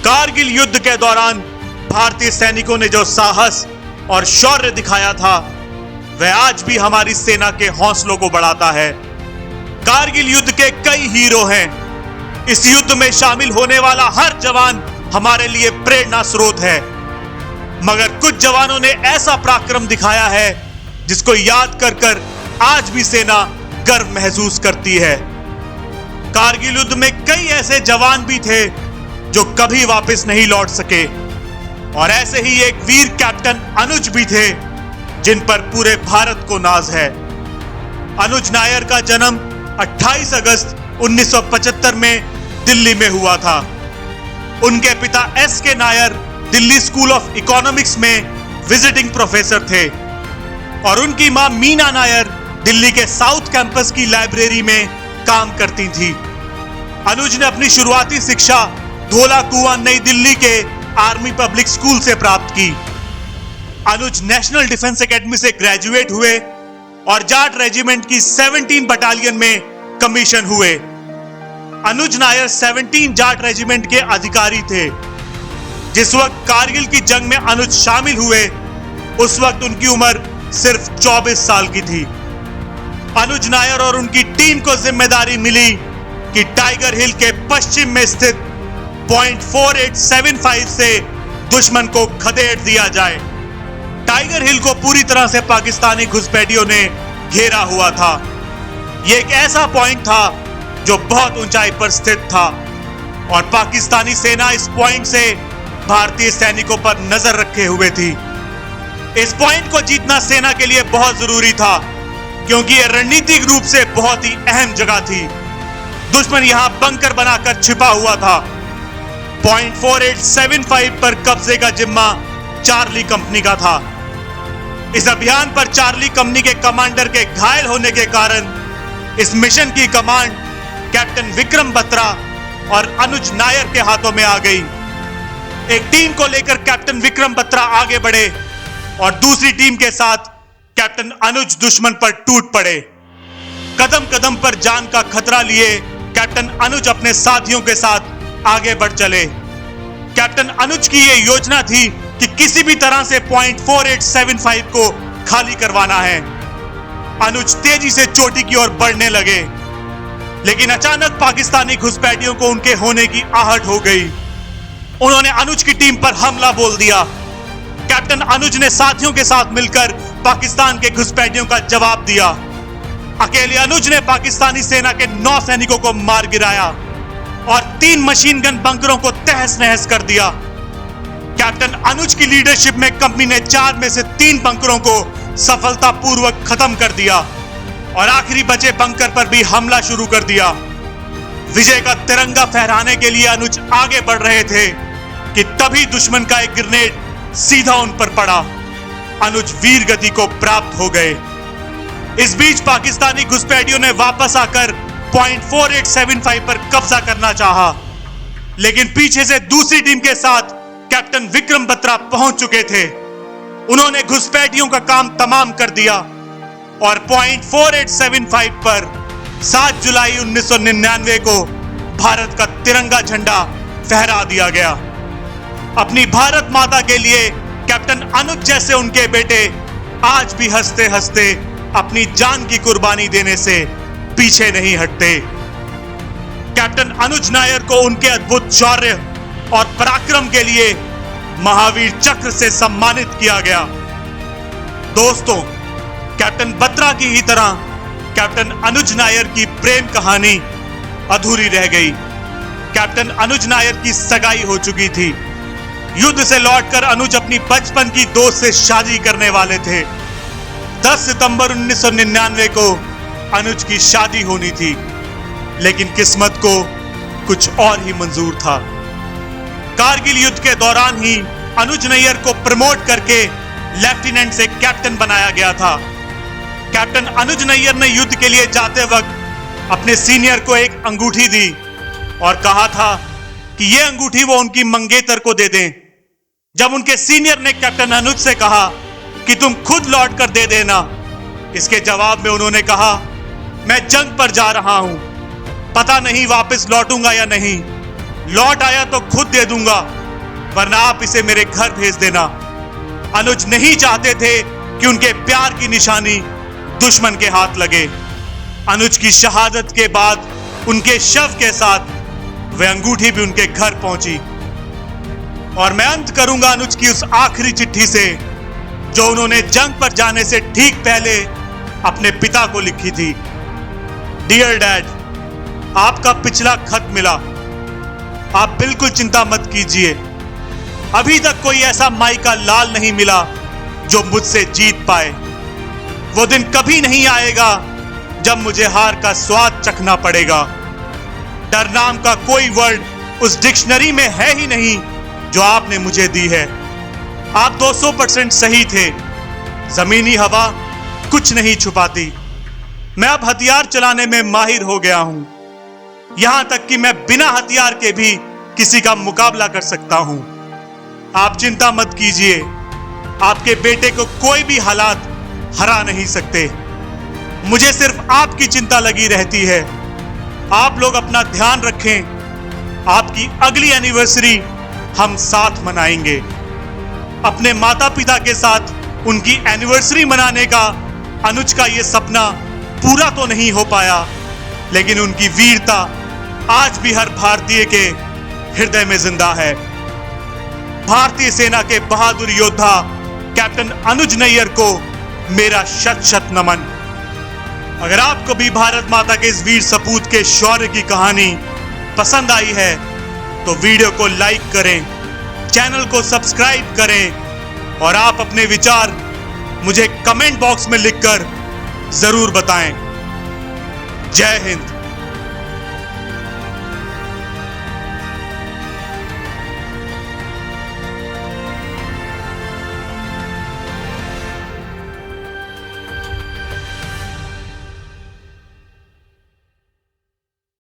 कारगिल युद्ध के दौरान भारतीय सैनिकों ने जो साहस और शौर्य दिखाया था वह आज भी हमारी सेना के हौसलों को बढ़ाता है। कारगिल युद्ध के कई हीरो हैं। इस युद्ध में शामिल होने वाला हर जवान हमारे लिए प्रेरणा स्रोत है, मगर कुछ जवानों ने ऐसा पराक्रम दिखाया है जिसको याद कर कर आज भी सेना गर्व महसूस करती है। कारगिल युद्ध में कई ऐसे जवान भी थे जो कभी वापस नहीं लौट सके, और ऐसे ही एक वीर कैप्टन अनुज भी थे जिन पर पूरे भारत को नाज है। अनुज नायर का जन्म 28 अगस्त 1975 में दिल्ली में हुआ था। उनके पिता S.K. Nair Delhi school of economics में विजिटिंग प्रोफेसर थे और उनकी मां मीना नायर दिल्ली के साउथ कैंपस की लाइब्रेरी में काम करती थी। अनुज ने अपनी शुरुआती शिक्षा धोला कुआं नई दिल्ली के आर्मी पब्लिक स्कूल से प्राप्त की। अनुज नेशनल डिफेंस एकेडमी से ग्रेजुएट हुए और जाट रेजिमेंट की 17 बटालियन में कमीशन हुए। अनुज नायर 17 जाट रेजिमेंट के अधिकारी थे। जिस वक्त कारगिल की जंग में अनुज शामिल हुए उस वक्त उनकी उम्र सिर्फ 24 साल की थी। अनुज नायर और उनकी टीम को जिम्मेदारी मिली कि टाइगर हिल के पश्चिम में स्थित पॉइंट 4875 से दुश्मन को खदेड़ दिया जाए। टाइगर हिल को पूरी तरह से पाकिस्तानी घुसपैठियों ने घेरा हुआ था। यह एक ऐसा पॉइंट था जो बहुत ऊंचाई पर स्थित था और पाकिस्तानी सेना इस पॉइंट से भारतीय सैनिकों पर नजर रखे हुए थी। इस पॉइंट को जीतना सेना के लिए बहुत जरूरी था क्योंकि यह रणनीतिक रूप से बहुत ही अहम जगह थी। दुश्मन यहां बंकर बनाकर छिपा हुआ था। पॉइंट 4875 पर कब्जे का जिम्मा चार्ली कंपनी का था। इस अभियान पर चार्ली कंपनी के कमांडर के घायल होने के कारण इस मिशन की कमांड कैप्टन विक्रम बत्रा और अनुज नायर के हाथों में आ गई। एक टीम को लेकर कैप्टन विक्रम बत्रा आगे बढ़े और दूसरी टीम के साथ कैप्टन अनुज दुश्मन पर टूट पड़े। कदम कदम पर जान का खतरा लिए कैप्टन अनुज अपने साथियों के साथ आगे बढ़ चले। कैप्टन अनुज की यह योजना थी कि किसी भी तरह से पॉइंट 4875 को खाली करवाना है। अनुज तेजी से चोटी की ओर बढ़ने लगे, लेकिन अचानक पाकिस्तानी घुसपैठियों को उनके होने की आहट हो गई। उन्होंने अनुज की टीम पर हमला बोल दिया। कैप्टन अनुज ने साथियों के साथ मिलकर पाकिस्तान के घुसपैठियों का जवाब दिया। अकेले अनुज ने पाकिस्तानी सेना के 9 सैनिकों को मार गिराया और 3 मशीन गन बंकरों को तहस नहस कर दिया। कैप्टन अनुज की लीडरशिप में कंपनी ने 4 में से 3 बंकरों को सफलतापूर्वक खत्म कर दिया और आखिरी बचे बंकर पर भी हमला शुरू कर दिया। विजय का तिरंगा फहराने के लिए अनुज आगे बढ़ रहे थे कि तभी दुश्मन का एक ग्रेनेड सीधा उन पर पड़ा। अनुज वीर गति को प्राप्त हो गए। इस बीच पाकिस्तानी घुसपैठियों ने वापस आकर पॉइंट 4875 पर कब्जा करना चाहा, लेकिन पीछे से दूसरी टीम के साथ कैप्टन विक्रम बत्रा पहुंच चुके थे। उन्होंने घुसपैठियों का काम तमाम कर दिया और पॉइंट 4875 पर 7 जुलाई 1999 को भारत का तिरंगा झंडा फहरा दिया गया। अपनी भारत माता के लिए कैप्टन अनुज जैसे उनके बेटे आज भी हंसते हंसते अपनी जान की कुर्बानी देने से पीछे नहीं हटते। कैप्टन अनुज नायर को उनके अद्भुत शौर्य और पराक्रम के लिए महावीर चक्र से सम्मानित किया गया। दोस्तों, कैप्टन बत्रा की ही तरह कैप्टन अनुज नायर की प्रेम कहानी अधूरी रह गई। कैप्टन अनुज नायर की सगाई हो चुकी थी। युद्ध से लौटकर अनुज अपनी बचपन की दोस्त से शादी करने वाले थे। 10 सितंबर 1999 को अनुज की शादी होनी थी, लेकिन किस्मत को कुछ और ही मंजूर था। कारगिल युद्ध के दौरान ही अनुज नायर को प्रमोट करके लेफ्टिनेंट से कैप्टन बनाया गया था। कैप्टन अनुज नायर ने युद्ध के लिए जाते वक्त अपने सीनियर को एक अंगूठी दी और कहा था कि यह अंगूठी वो उनकी मंगेतर को दे दें। जब उनके सीनियर ने कैप्टन अनुज से कहा कि तुम खुद लौट कर दे देना, इसके जवाब में उन्होंने कहा, मैं जंग पर जा रहा हूं, पता नहीं वापस लौटूंगा या नहीं, लौट आया तो खुद दे दूंगा, वरना आप इसे मेरे घर भेज देना। अनुज नहीं चाहते थे कि उनके प्यार की निशानी दुश्मन के हाथ लगे। अनुज की शहादत के बाद उनके शव के साथ वह अंगूठी भी उनके घर पहुंची। और मैं अंत करूंगा अनुज की उस आखिरी चिट्ठी से जो उन्होंने जंग पर जाने से ठीक पहले अपने पिता को लिखी थी। डियर डैड, आपका पिछला खत मिला। आप बिल्कुल चिंता मत कीजिए। अभी तक कोई ऐसा माई का लाल नहीं मिला जो मुझसे जीत पाए। वो दिन कभी नहीं आएगा जब मुझे हार का स्वाद चखना पड़ेगा। डर नाम का कोई वर्ड उस डिक्शनरी में है ही नहीं जो आपने मुझे दी है। आप 200% सही थे। जमीनी हवा कुछ नहीं छुपाती। मैं अब हथियार चलाने में माहिर हो गया हूं, यहां तक कि मैं बिना हथियार के भी किसी का मुकाबला कर सकता हूं। आप चिंता मत कीजिए, आपके बेटे को कोई भी हालात हरा नहीं सकते। मुझे सिर्फ आपकी चिंता लगी रहती है। आप लोग अपना ध्यान रखें। आपकी अगली एनिवर्सरी हम साथ मनाएंगे। अपने माता पिता के साथ उनकी एनिवर्सरी मनाने का अनुज का यह सपना पूरा तो नहीं हो पाया, लेकिन उनकी वीरता आज भी हर भारतीय के हृदय में जिंदा है। भारतीय सेना के बहादुर योद्धा कैप्टन अनुज नैयर को मेरा शत शत नमन। अगर आपको भी भारत माता के इस वीर सपूत के शौर्य की कहानी पसंद आई है तो वीडियो को लाइक करें, चैनल को सब्सक्राइब करें और आप अपने विचार मुझे कमेंट बॉक्स में लिखकर जरूर बताएं। जय हिंद।